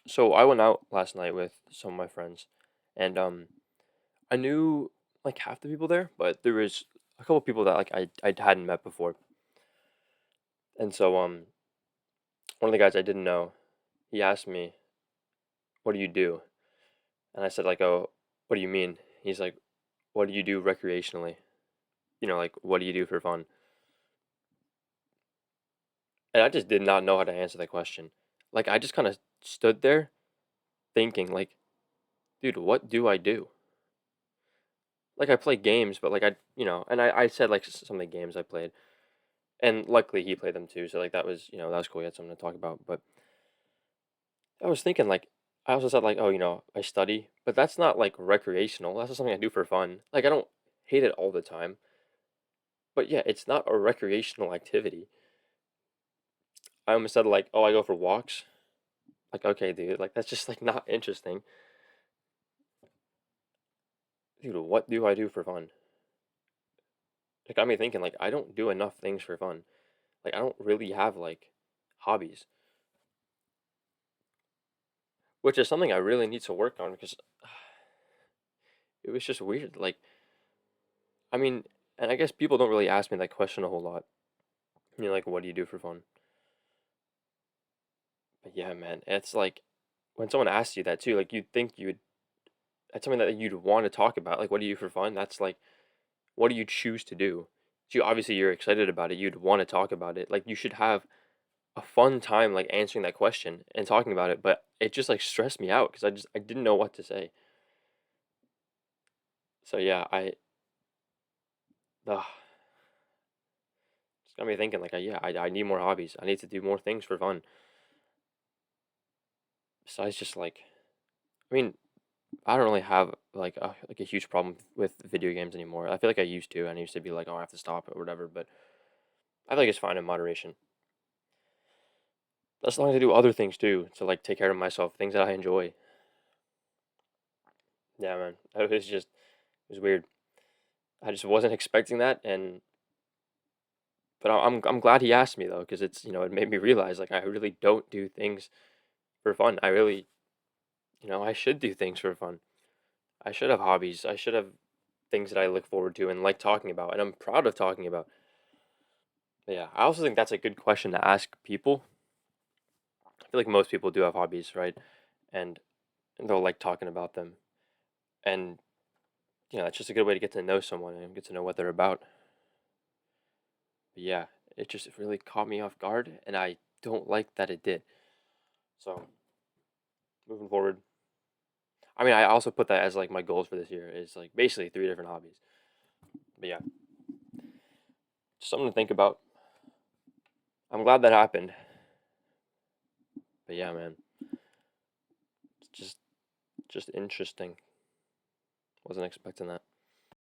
So I went out last night with some of my friends, and I knew like half the people there, but there was a couple people that like I hadn't met before. And so one of the guys I didn't know, he asked me, "What do you do?" And I said like, "Oh, what do you mean?" He's like, "What do you do recreationally? Like what do you do for fun?" And I just did not know how to answer that question. Like I just kind of stood there thinking like, "Dude, what do I do?" Like I play games, but like and I said like some of the games I played. And luckily he played them too, so like that was cool. He had something to talk about. But I was thinking like I also said like, oh, I study, but that's not like recreational. That's just something I do for fun. Like I don't hate it all the time. But yeah, it's not a recreational activity. I almost said like, oh, I go for walks. Like, okay, dude, like that's just like not interesting. Dude, what do I do for fun? It got me thinking like I don't do enough things for fun. Like I don't really have like hobbies, which is something I really need to work on because it was just weird. Like I mean, and I guess people don't really ask me that question a whole lot. Like, what do you do for fun? But yeah, man, it's like when someone asks you that too, like you'd think that's something that you'd want to talk about. Like, what do you do for fun? That's like, what do you choose to do? So obviously you're excited about it. You'd want to talk about it. Like, you should have a fun time like answering that question and talking about it. But it just like stressed me out because I didn't know what to say. So yeah, ugh, it's got me thinking like, yeah, I need more hobbies. I need to do more things for fun. Besides just like, I mean, I don't really have like a huge problem with video games anymore. I feel like I used to, and I used to be like, oh, I have to stop or whatever. But I feel like it's fine in moderation. As long as I do other things too to like take care of myself, things that I enjoy. Yeah, man, it was weird. I just wasn't expecting that, and but I'm glad he asked me though, because it's it made me realize like I really don't do things for fun. I really I should do things for fun. I should have hobbies. I should have things that I look forward to and like talking about, and I'm proud of talking about. But yeah, I also think that's a good question to ask people. I feel like most people do have hobbies, right? And they'll like talking about them. And it's just a good way to get to know someone and get to know what they're about. But yeah, it just really caught me off guard, and I don't like that it did. So moving forward, I mean, I also put that as like my goals for this year is like basically three different hobbies. But yeah, just something to think about. I'm glad that happened. But yeah, man, it's just interesting. Wasn't expecting that.